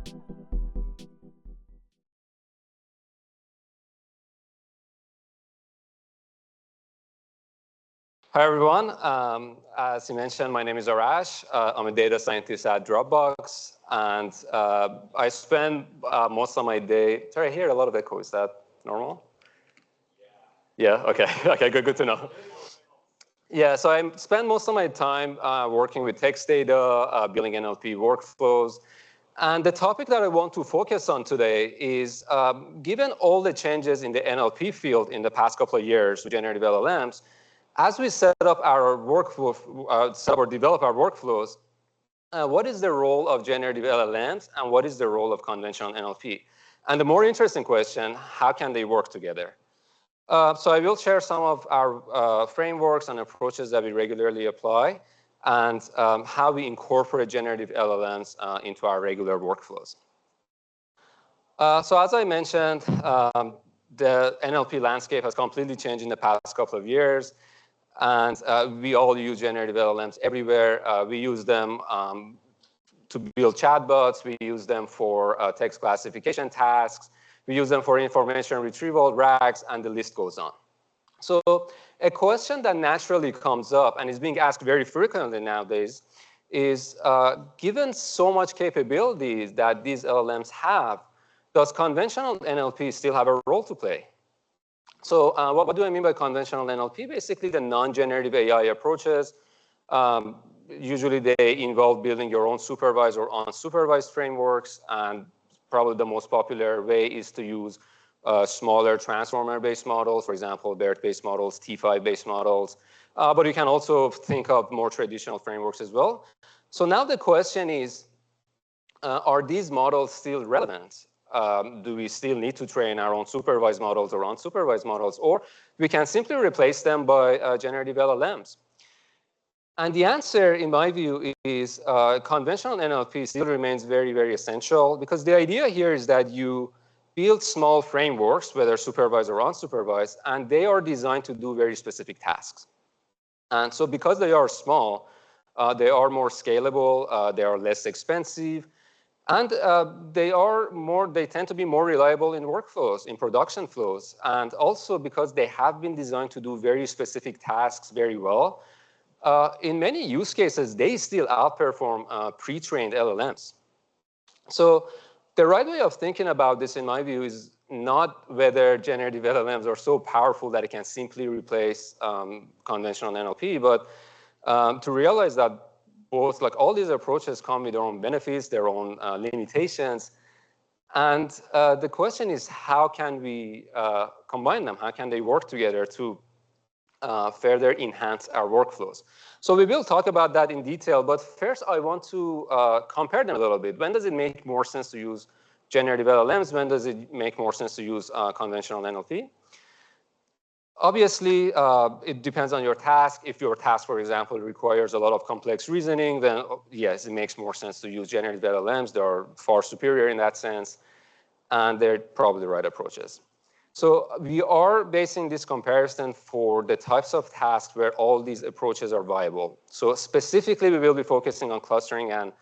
Hi, everyone. As you mentioned, my name is Arash. I'm a data scientist at Dropbox. And I spend most of my day, sorry, I hear a lot of echo. Is that normal? Yeah, okay. Okay, good to know. Yeah, so I spend most of my time working with text data, building NLP workflows. And the topic that I want to focus on today is, given all the changes in the NLP field in the past couple of years with generative LLMs, as we set up our workflow, develop our workflows, what is the role of generative LLMs and what is the role of conventional NLP? And the more interesting question, how can they work together? So I will share some of our frameworks and approaches that we regularly apply and how we incorporate generative LLMs into our regular workflows. So as I mentioned, the NLP landscape has completely changed in the past couple of years. And we all use generative LLMs everywhere. We use them to build chatbots. We use them for text classification tasks. We use them for information retrieval, RAGs, and the list goes on. So a question that naturally comes up and is being asked very frequently nowadays is, given so much capabilities that these LLMs have, does conventional NLP still have a role to play? So what do I mean by conventional NLP? Basically, the non-generative AI approaches. Usually, they involve building your own supervised or unsupervised frameworks. And probably the most popular way is to use smaller transformer-based models, for example, BERT-based models, T5-based models. But you can also think of more traditional frameworks as well. So now the question is, are these models still relevant? Do we still need to train our own supervised models or unsupervised models? Or we can simply replace them by generative LLMs? And the answer, in my view, is conventional NLP still remains very, very essential, because the idea here is that you build small frameworks, whether supervised or unsupervised, and they are designed to do very specific tasks. And so because they are small, they are more scalable, they are less expensive, and they tend to be more reliable in workflows, in production flows. And also because they have been designed to do very specific tasks very well, in many use cases, they still outperform pre-trained LLMs. So the right way of thinking about this, in my view, is not whether generative LLMs are so powerful that it can simply replace conventional NLP, but to realize that both, like all these approaches come with their own benefits, their own limitations. And the question is, how can we combine them? How can they work together to further enhance our workflows? So we will talk about that in detail. But first, I want to compare them a little bit. When does it make more sense to use generative LLMs? When does it make more sense to use conventional NLP? Obviously, it depends on your task. If your task, for example, requires a lot of complex reasoning, then yes, it makes more sense to use generative LLMs. They are far superior in that sense, and they're probably the right approaches. So we are basing this comparison for the types of tasks where all these approaches are viable. So specifically, we will be focusing on clustering and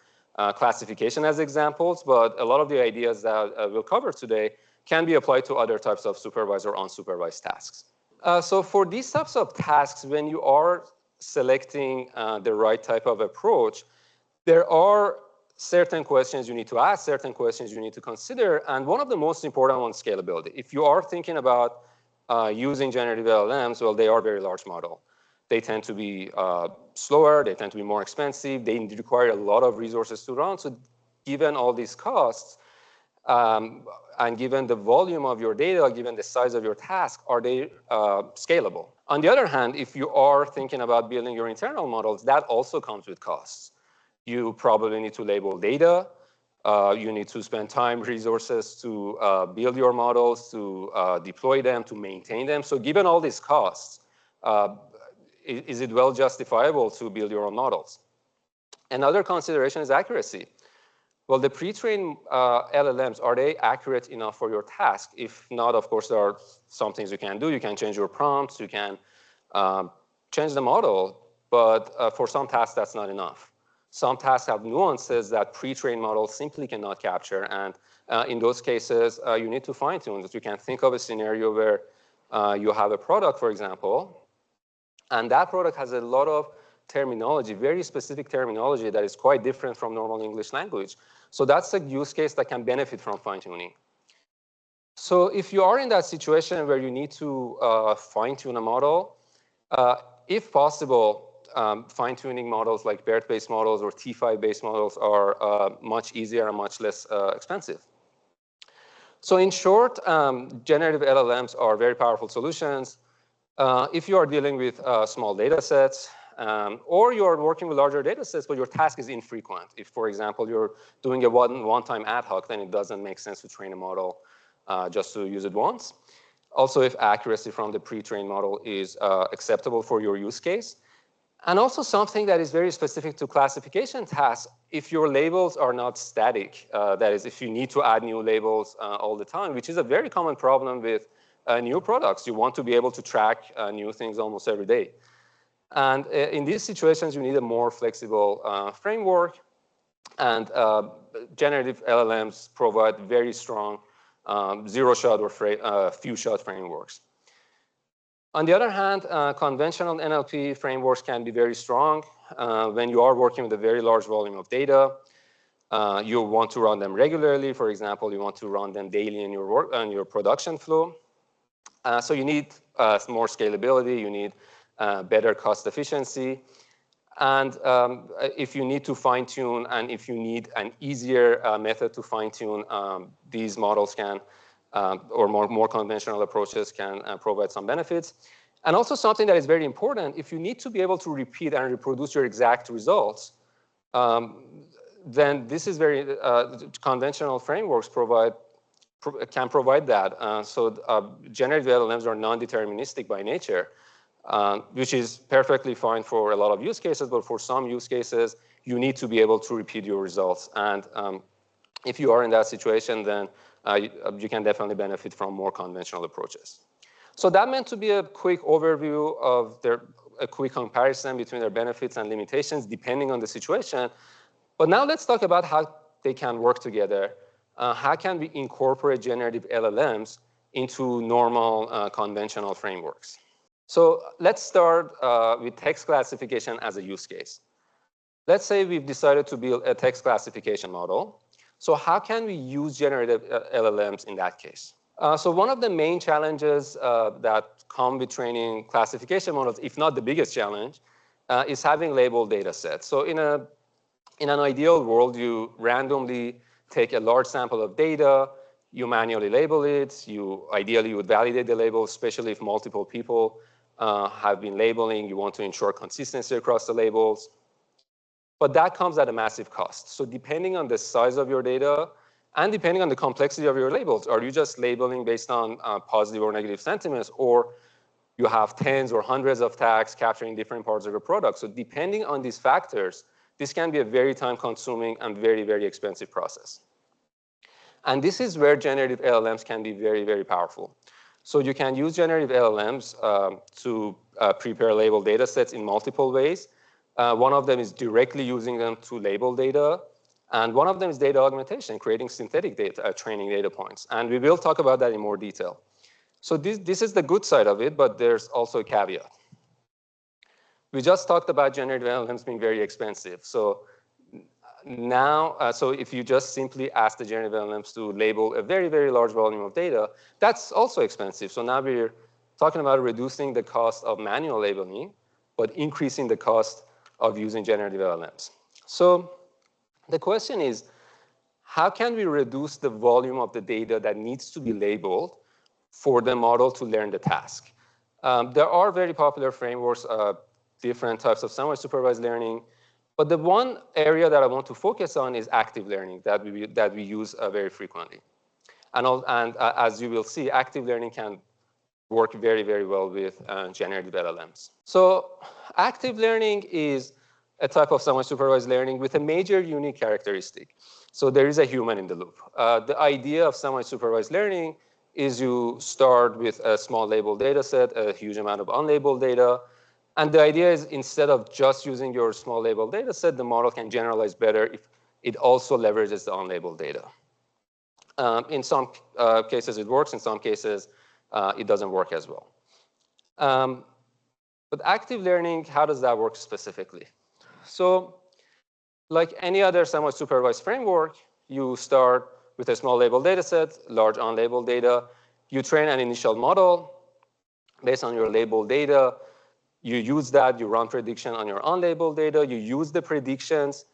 classification as examples, but a lot of the ideas that we'll cover today can be applied to other types of supervised or unsupervised tasks. So for these types of tasks, when you are selecting the right type of approach, there are certain questions you need to ask, certain questions you need to consider, and one of the most important ones, scalability. If you are thinking about using generative LLMs, well, they are very large model. They tend to be slower, they tend to be more expensive, they require a lot of resources to run. So given all these costs, and given the volume of your data, given the size of your task, are they scalable? On the other hand, if you are thinking about building your internal models, that also comes with costs. You probably need to label data. You need to spend time, resources to build your models, to deploy them, to maintain them. So given all these costs, is it well justifiable to build your own models? Another consideration is accuracy. Well, the pre-trained LLMs, are they accurate enough for your task? If not, of course, there are some things you can do. You can change your prompts. You can change the model. But for some tasks, that's not enough. some tasks have nuances that pre-trained models simply cannot capture. And in those cases, you need to fine-tune that. You can think of a scenario where you have a product, for example, and that product has a lot of terminology, very specific terminology that is quite different from normal English language. So that's a use case that can benefit from fine-tuning. So if you are in that situation where you need to fine-tune a model, if possible, fine-tuning models like BERT-based models or T5-based models are much easier and much less expensive. So in short, generative LLMs are very powerful solutions. If you are dealing with small data sets, or you're working with larger data sets, but your task is infrequent. If, for example, you're doing a one-time ad hoc, then it doesn't make sense to train a model just to use it once. Also, if accuracy from the pre-trained model is acceptable for your use case. And also something that is very specific to classification tasks, if your labels are not static, that is, if you need to add new labels all the time, which is a very common problem with new products. You want to be able to track new things almost every day. And in these situations, you need a more flexible framework. And generative LLMs provide very strong zero-shot or few-shot frameworks. On the other hand, conventional NLP frameworks can be very strong. When you are working with a very large volume of data, you want to run them regularly. For example, you want to run them daily in your work and your production flow. So you need more scalability. You need better cost efficiency. And if you need to fine-tune and if you need an easier method to fine-tune, these models can, or more conventional approaches can provide some benefits. And also something that is very important, if you need to be able to repeat and reproduce your exact results, then this is very, conventional frameworks can provide that. So generative LLMs are non-deterministic by nature, which is perfectly fine for a lot of use cases, but for some use cases, you need to be able to repeat your results. And if you are in that situation, then you can definitely benefit from more conventional approaches. So that meant to be a quick overview of a quick comparison between their benefits and limitations, depending on the situation. But now let's talk about how they can work together. How can we incorporate generative LLMs into normal conventional frameworks? So let's start with text classification as a use case. Let's say we've decided to build a text classification model. So how can we use generative LLMs in that case? So one of the main challenges that come with training classification models, if not the biggest challenge, is having labeled data sets. So in an ideal world, you randomly take a large sample of data, you manually label it, ideally you would validate the label, especially if multiple people have been labeling, you want to ensure consistency across the labels. But that comes at a massive cost. So depending on the size of your data and depending on the complexity of your labels, are you just labeling based on positive or negative sentiments, or you have tens or hundreds of tags capturing different parts of your product? So depending on these factors, this can be a very time-consuming and very, very expensive process. And this is where generative LLMs can be very, very powerful. So you can use generative LLMs to prepare labeled data sets in multiple ways. One of them is directly using them to label data. And one of them is data augmentation, creating synthetic data, training data points. And we will talk about that in more detail. So this is the good side of it, but there's also a caveat. We just talked about generative LLMs being very expensive. So now, so if you just simply ask the generative LLMs to label a very, very large volume of data, that's also expensive. So now we're talking about reducing the cost of manual labeling, but increasing the cost of using generative LLMs. So the question is, how can we reduce the volume of the data that needs to be labeled for the model to learn the task? There are very popular frameworks, different types of semi-supervised learning. But the one area that I want to focus on is active learning that we use very frequently. And as you will see, active learning can work very, very well with generative LLMs. So active learning is a type of semi-supervised learning with a major unique characteristic. So there is a human in the loop. The idea of semi-supervised learning is you start with a small labeled data set, a huge amount of unlabeled data. And the idea is instead of just using your small labeled data set, the model can generalize better if it also leverages the unlabeled data. In some cases, it works. In some cases, it doesn't work as well. But active learning, how does that work specifically? So like any other semi-supervised framework, you start with a small labeled data set, large unlabeled data. You train an initial model based on your labeled data. You use that, you run prediction on your unlabeled data. You use the predictions.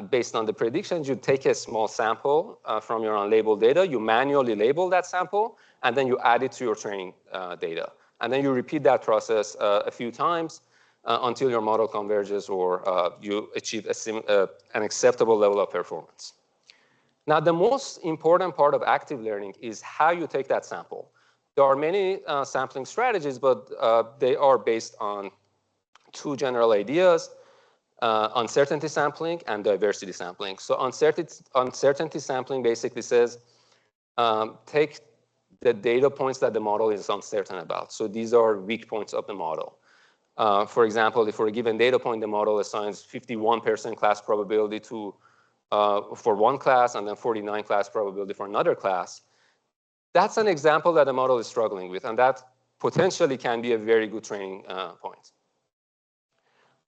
Based on the predictions, you take a small sample from your unlabeled data. You manually label that sample, and then you add it to your training data. And then you repeat that process a few times until your model converges or you achieve an acceptable level of performance. Now, the most important part of active learning is how you take that sample. There are many sampling strategies, but they are based on two general ideas, uncertainty sampling and diversity sampling. So uncertainty sampling basically says, take the data points that the model is uncertain about. So these are weak points of the model. For example, if for a given data point, the model assigns 51% class probability to for one class and then 49 class probability for another class, that's an example that the model is struggling with, and that potentially can be a very good training point.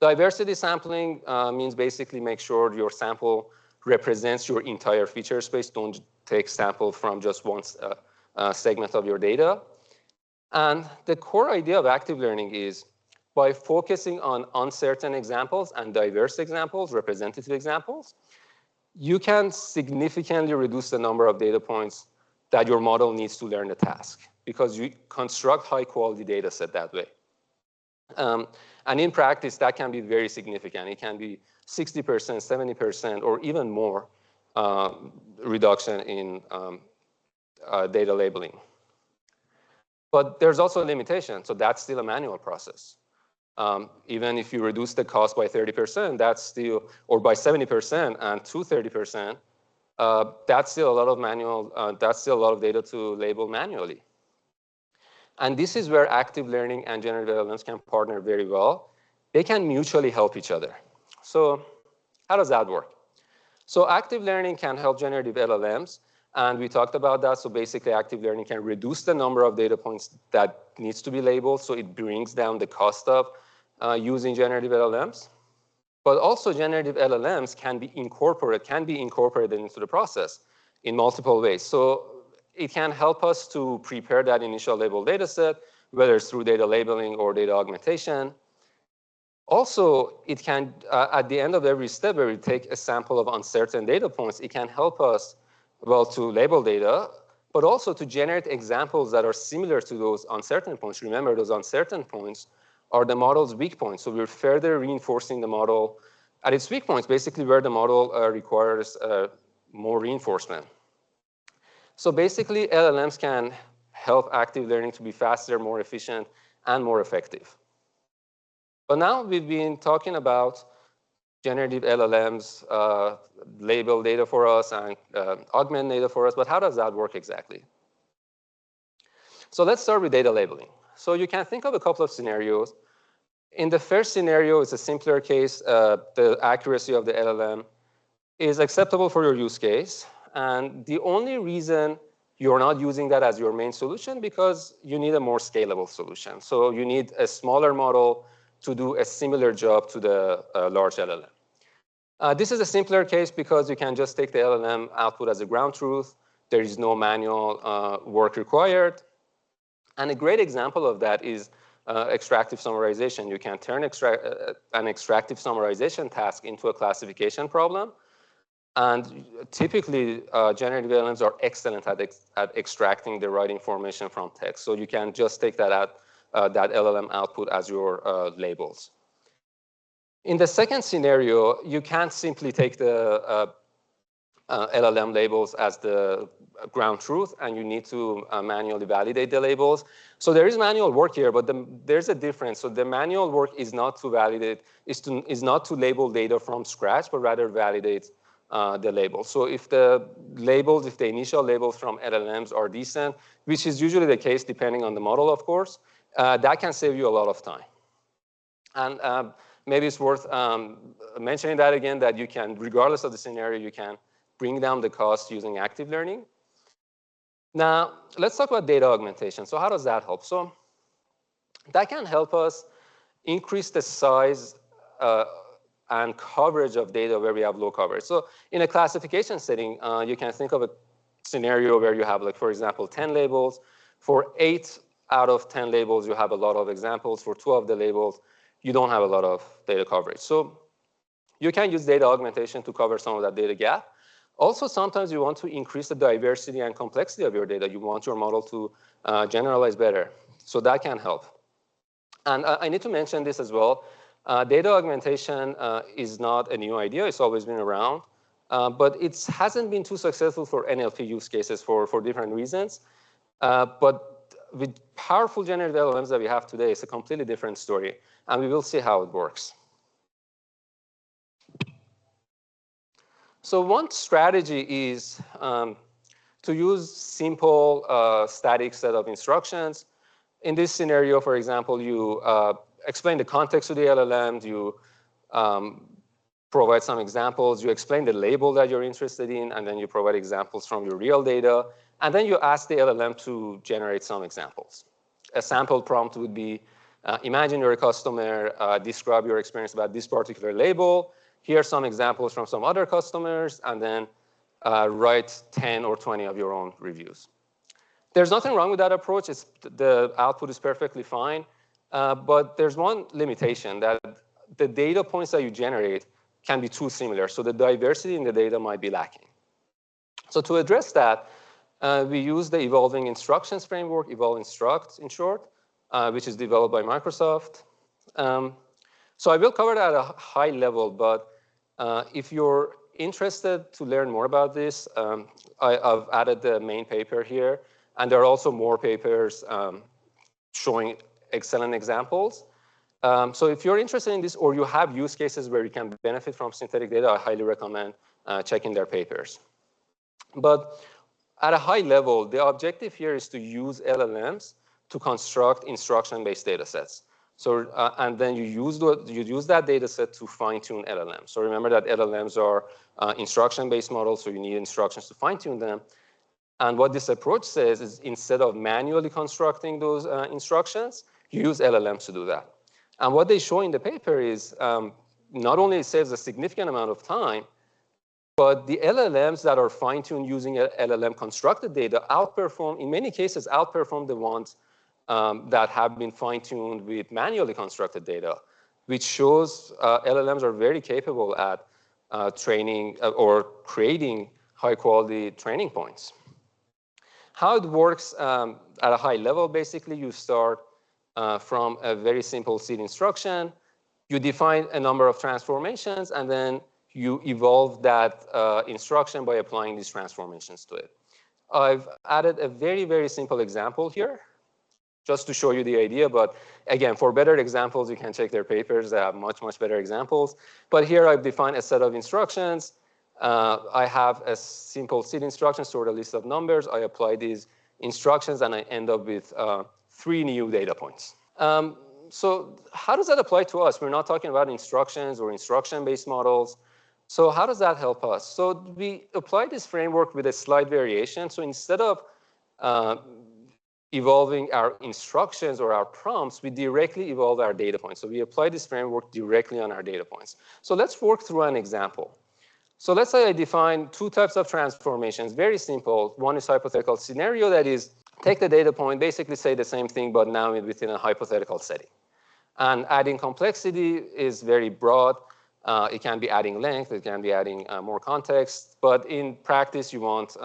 Diversity sampling means basically make sure your sample represents your entire feature space. Don't take sample from just one segment of your data. And the core idea of active learning is by focusing on uncertain examples and diverse examples, representative examples, you can significantly reduce the number of data points that your model needs to learn the task because you construct high quality data set that way. And in practice, that can be very significant. It can be 60%, 70%, or even more reduction in data labeling. But there's also a limitation, so that's still a manual process. Even if you reduce the cost by 30%, that's still, or by 70% and to 30%, that's still a lot of manual, that's still a lot of data to label manually. And this is where active learning and generative LLMs can partner very well. They can mutually help each other. So how does that work? So active learning can help generative LLMs, and we talked about that. So basically, active learning can reduce the number of data points that needs to be labeled, so it brings down the cost of using generative LLMs. But also, generative LLMs can be incorporated into the process in multiple ways. So it can help us to prepare that initial labeled data set, whether it's through data labeling or data augmentation. Also, it can, at the end of every step where we take a sample of uncertain data points, it can help us, well, to label data, but also to generate examples that are similar to those uncertain points. Remember, those uncertain points are the model's weak points. So we're further reinforcing the model at its weak points, basically where the model requires more reinforcement. So basically, LLMs can help active learning to be faster, more efficient, and more effective. But now we've been talking about generative LLMs label data for us and augment data for us, but how does that work exactly? So let's start with data labeling. So you can think of a couple of scenarios. In the first scenario, it's a simpler case. The accuracy of the LLM is acceptable for your use case. And the only reason you're not using that as your main solution because you need a more scalable solution. So you need a smaller model to do a similar job to the large LLM. This is a simpler case because you can just take the LLM output as a ground truth. There is no manual work required. And a great example of that is extractive summarization. You can turn an extractive summarization task into a classification problem. And typically, generative LLMs are excellent at extracting the right information from text. So you can just take that LLM output as your labels. In the second scenario, you can't simply take the LLM labels as the ground truth, and you need to manually validate the labels. So there is manual work here, but there's a difference. So the manual work is not to validate, is not to label data from scratch, but rather validate the labels. So if the initial labels from LLMs are decent, which is usually the case depending on the model, of course, that can save you a lot of time. And maybe it's worth mentioning that again, that you can, regardless of the scenario, you can bring down the cost using active learning. Now, let's talk about data augmentation. So how does that help? So that can help us increase the size and coverage of data where we have low coverage. So in a classification setting, you can think of a scenario where you have, like, for example, 10 labels. For 8 out of 10 labels, you have a lot of examples. For 2 of the labels, you don't have a lot of data coverage. So you can use data augmentation to cover some of that data gap. Also, sometimes you want to increase the diversity and complexity of your data. You want your model to generalize better. So that can help. And I need to mention this as well. Data augmentation is not a new idea. It's always been around. But it hasn't been too successful for NLP use cases for different reasons. But with powerful generative LLMs that we have today, it's a completely different story. And we will see how it works. So one strategy is to use simple static set of instructions. In this scenario, for example, you explain the context to the LLM, you provide some examples, you explain the label that you're interested in, and then you provide examples from your real data, and then you ask the LLM to generate some examples. A sample prompt would be, imagine you're a customer, describe your experience about this particular label, here are some examples from some other customers, and then write 10 or 20 of your own reviews. There's nothing wrong with that approach. The output is perfectly fine. But there's one limitation, that the data points that you generate can be too similar. So the diversity in the data might be lacking. So to address that, we use the Evolving Instructions framework, Evolve Instruct in short, which is developed by Microsoft. So I will cover that at a high level, but if you're interested to learn more about this, I've added the main paper here. And there are also more papers showing excellent examples. So if you're interested in this, or you have use cases where you can benefit from synthetic data, I highly recommend checking their papers. But at a high level, the objective here is to use LLMs to construct instruction-based data sets. So, and then you use that data set to fine-tune LLMs. So remember that LLMs are instruction-based models, so you need instructions to fine-tune them. And what this approach says is, instead of manually constructing those instructions, you use LLMs to do that. And what they show in the paper is not only it saves a significant amount of time, but the LLMs that are fine-tuned using LLM constructed data outperform, in many cases, outperform the ones that have been fine-tuned with manually constructed data, which shows LLMs are very capable at training or creating high-quality training points. How it works at a high level, basically, you start from a very simple seed instruction. You define a number of transformations, and then you evolve that instruction by applying these transformations to it. I've added a very, very simple example here, just to show you the idea. But again, for better examples, you can check their papers. They have much, much better examples. But here I've defined a set of instructions. I have a simple seed instruction, sort a list of numbers. I apply these instructions, and I end up with 3 new data points. So how does that apply to us? We're not talking about instructions or instruction-based models. So how does that help us? So we apply this framework with a slight variation. So instead of evolving our instructions or our prompts, we directly evolve our data points. So we apply this framework directly on our data points. So let's work through an example. So let's say I define 2 types of transformations, very simple. One is hypothetical scenario, that is, take the data point, basically say the same thing, but now within a hypothetical setting. And adding complexity is very broad. It can be adding length, it can be adding more context, but in practice, you want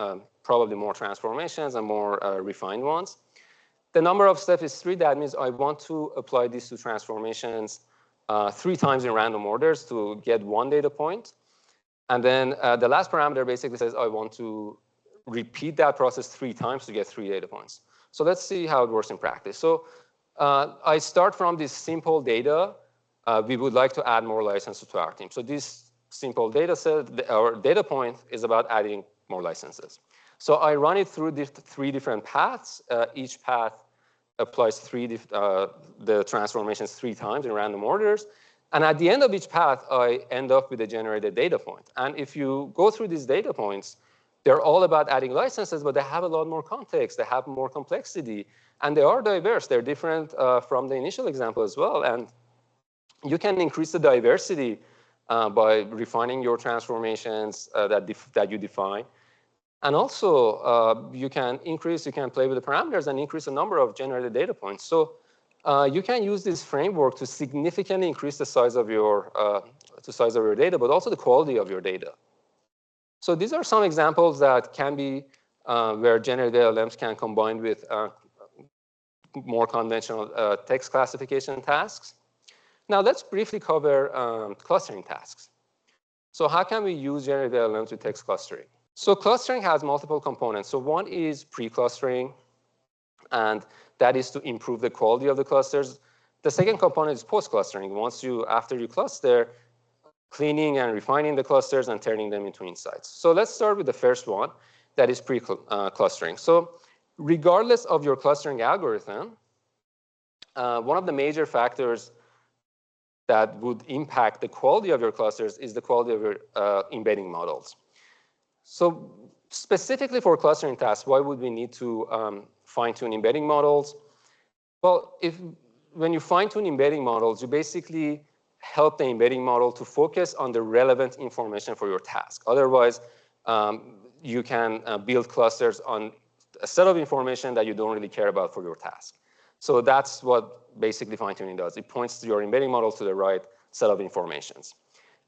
probably more transformations and more refined ones. The number of steps is 3. That means I want to apply these 2 transformations 3 times in random orders to get 1 data point. And then the last parameter basically says I want to repeat that process 3 times to get 3 data points. So let's see how it works in practice. So I start from this simple data. We would like to add more licenses to our team. So this simple data set, or data point, is about adding more licenses. So I run it through 3 different paths. Each path applies the transformations 3 times in random orders. And at the end of each path, I end up with a generated data point. And if you go through these data points, they're all about adding licenses, but they have a lot more context. They have more complexity. And they are diverse. They're different from the initial example as well. And you can increase the diversity by refining your transformations that you define. And also, you can play with the parameters and increase the number of generated data points. So you can use this framework to significantly increase the size of your data, but also the quality of your data. So these are some examples that can be where generative LLMs can combine with more conventional text classification tasks. Now let's briefly cover clustering tasks. So how can we use generative LLMs with text clustering? So clustering has multiple components. So one is pre-clustering, and that is to improve the quality of the clusters. The second component is post-clustering. After you cluster, cleaning and refining the clusters and turning them into insights. So let's start with the first one, that is pre-clustering. So regardless of your clustering algorithm, one of the major factors that would impact the quality of your clusters is the quality of your embedding models. So specifically for clustering tasks, why would we need to fine-tune embedding models? Well, when you fine-tune embedding models, you basically help the embedding model to focus on the relevant information for your task. Otherwise, you can build clusters on a set of information that you don't really care about for your task. So that's what basically fine-tuning does. It points to your embedding model to the right set of informations.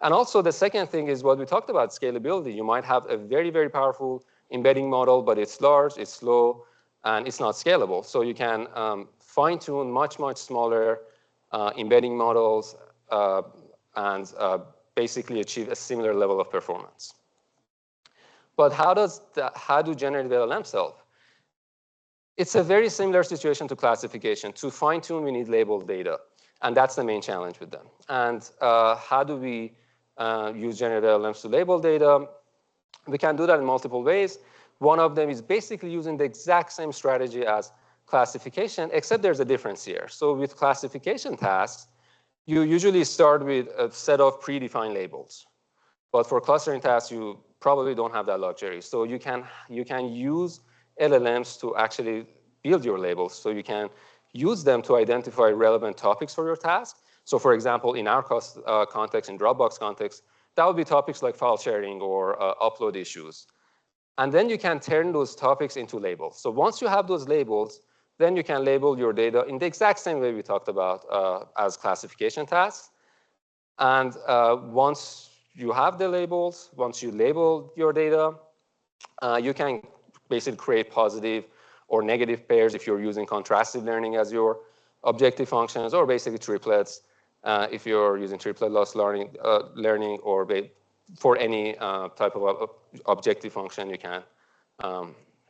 And also the second thing is what we talked about, scalability. You might have a very, very powerful embedding model, but it's large, it's slow, and it's not scalable. So you can fine-tune much, much smaller embedding models and basically achieve a similar level of performance. But how do generative LLMs help? It's a very similar situation to classification. To fine-tune, we need labeled data. And that's the main challenge with them. And how do we use generative LLMs to label data? We can do that in multiple ways. One of them is basically using the exact same strategy as classification, except there's a difference here. So with classification tasks, you usually start with a set of predefined labels. But for clustering tasks, you probably don't have that luxury. So you can use LLMs to actually build your labels. So you can use them to identify relevant topics for your task. So for example, in our context, in Dropbox context, that would be topics like file sharing or upload issues. And then you can turn those topics into labels. So once you have those labels, then you can label your data in the exact same way we talked about as classification tasks. And once you have the labels, once you label your data, you can basically create positive or negative pairs if you're using contrastive learning as your objective functions, or basically triplets if you're using triplet loss learning or for any type of objective function you can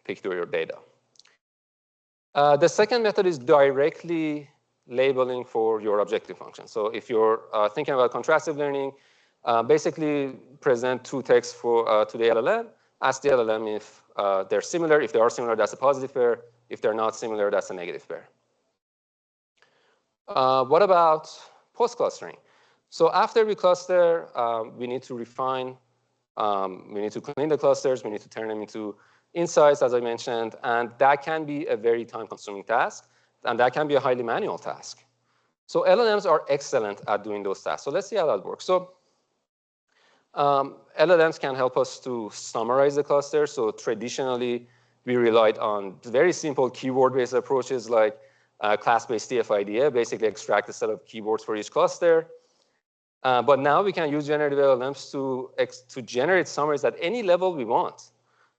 pick through your data. The second method is directly labeling for your objective function. So if you're thinking about contrastive learning, basically present 2 texts to the LLM, ask the LLM if they're similar. If they are similar, that's a positive pair. If they're not similar, that's a negative pair. What about post-clustering? So after we cluster, we need to refine, we need to clean the clusters, we need to turn them into insights, as I mentioned, and that can be a very time-consuming task, and that can be a highly manual task. So LLMs are excellent at doing those tasks. So let's see how that works. So LLMs can help us to summarize the cluster. So traditionally, we relied on very simple keyword-based approaches like class-based TF-IDF, basically extract a set of keywords for each cluster. But now we can use generative LLMs to generate summaries at any level we want.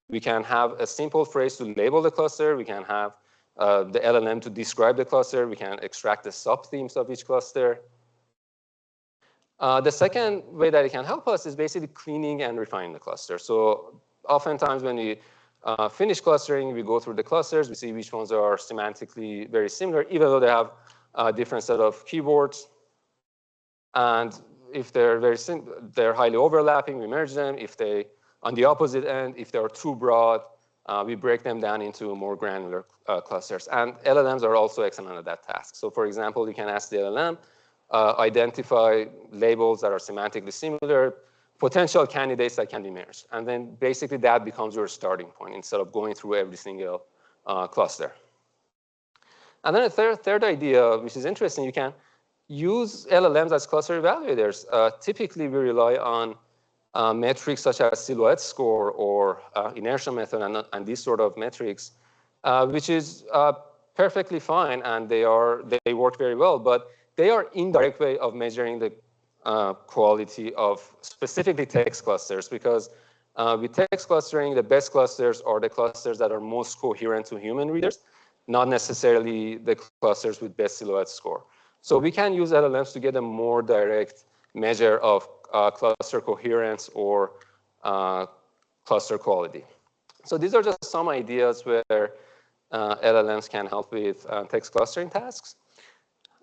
We can have a simple phrase to label the cluster. We can have the LLM to describe the cluster. We can extract the sub-themes of each cluster. The second way that it can help us is basically cleaning and refining the cluster. So oftentimes when we finish clustering, we go through the clusters. We see which ones are semantically very similar, even though they have a different set of keywords. And if they're highly overlapping, we merge them. If they, on the opposite end, if they are too broad, we break them down into more granular clusters. And LLMs are also excellent at that task. So for example, you can ask the LLM, identify labels that are semantically similar, potential candidates that can be merged. And then basically that becomes your starting point instead of going through every single cluster. And then a third idea, which is interesting, you can use LLMs as cluster evaluators. Typically, we rely on metrics such as silhouette score or inertia method and these sort of metrics, which is perfectly fine, and they work very well, but they are indirect way of measuring the quality of specifically text clusters, because with text clustering, the best clusters are the clusters that are most coherent to human readers, not necessarily the clusters with best silhouette score. So we can use LLMs to get a more direct measure of cluster coherence or cluster quality. So these are just some ideas where LLMs can help with text clustering tasks.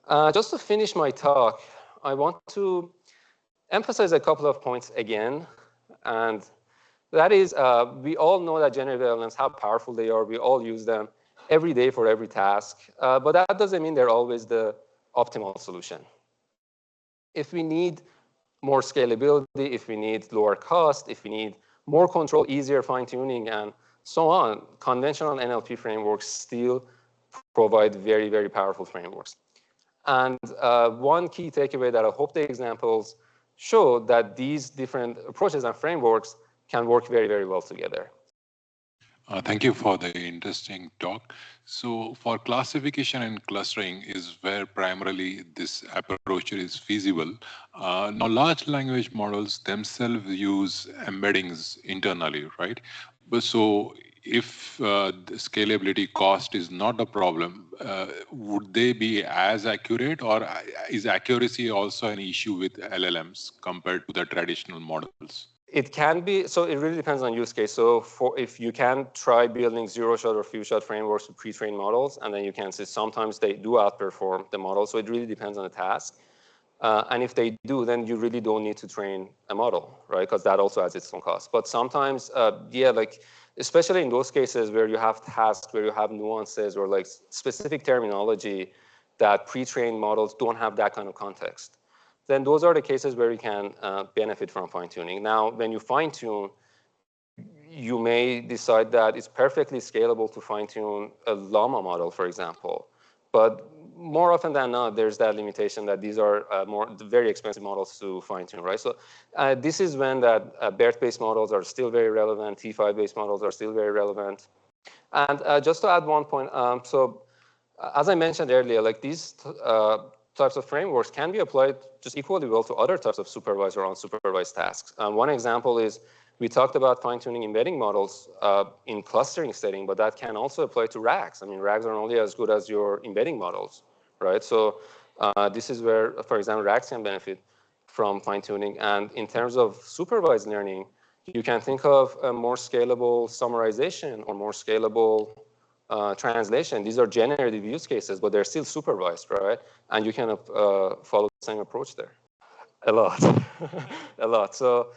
Just to finish my talk, I want to emphasize a couple of points again. And that is, we all know that generative LLMs, how powerful they are. We all use them every day for every task. But that doesn't mean they're always the optimal solution. If we need more scalability, if we need lower cost, if we need more control, easier fine-tuning, and so on, conventional NLP frameworks still provide very, very powerful frameworks. And one key takeaway that I hope the examples show that these different approaches and frameworks can work very, very well together. Thank you for the interesting talk. So for classification and clustering is where primarily this approach is feasible. Now, large language models themselves use embeddings internally, right? But so if the scalability cost is not a problem, would they be as accurate, or is accuracy also an issue with LLMs compared to the traditional models? It can be, so it really depends on use case. So if you can try building zero-shot or few-shot frameworks to pre-train models, and then you can see sometimes they do outperform the model. So it really depends on the task. And if they do, then you really don't need to train a model, right? Because that also has its own cost. But sometimes, yeah, like especially in those cases where you have tasks, where you have nuances or like specific terminology that pre-trained models don't have that kind of context, then those are the cases where you can benefit from fine-tuning. Now, when you fine-tune, you may decide that it's perfectly scalable to fine-tune a llama model, for example. But more often than not, there's that limitation that these are very expensive models to fine-tune, right? So this is when that BERT-based models are still very relevant, T5-based models are still very relevant. And just to add one point, so as I mentioned earlier, like these types of frameworks can be applied just equally well to other types of supervised or unsupervised tasks. One example is we talked about fine-tuning embedding models in clustering setting, but that can also apply to RAGs. I mean, RAGs are only as good as your embedding models, right? So this is where, for example, RAGs can benefit from fine-tuning. And in terms of supervised learning, you can think of a more scalable summarization or more scalable translation. These are generative use cases, but they're still supervised, right? And you can follow the same approach there. A lot, a lot. So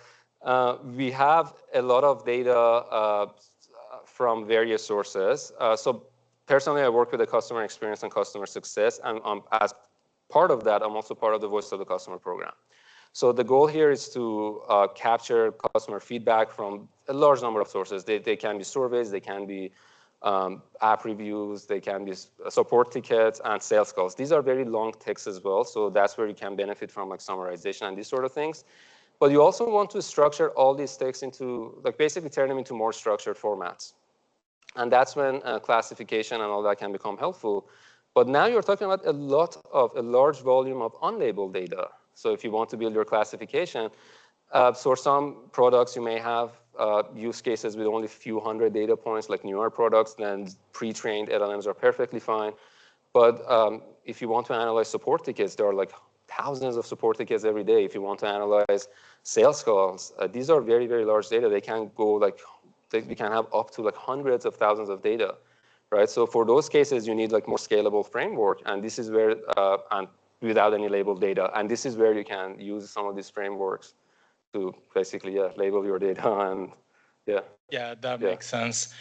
we have a lot of data from various sources. So personally, I work with the customer experience and customer success, and as part of that, I'm also part of the Voice of the Customer program. So the goal here is to capture customer feedback from a large number of sources. They can be surveys, they can be app reviews, they can be support tickets and sales calls. These are very long texts as well, so that's where you can benefit from like summarization and these sort of things. But you also want to structure all these texts into, like basically turn them into more structured formats. And that's when classification and all that can become helpful. But now you're talking about a large volume of unlabeled data. So if you want to build your classification, for some products, you may have use cases with only a few hundred data points, like newer products, then pre-trained LLMs are perfectly fine. But if you want to analyze support tickets, there are like thousands of support tickets every day. If you want to analyze sales calls, these are very, very large data. They can go like, we can have up to like hundreds of thousands of data, right? So for those cases, you need like more scalable framework. And this is where, and without any labeled data. And this is where you can use some of these frameworks to basically label your data and Yeah, that makes sense.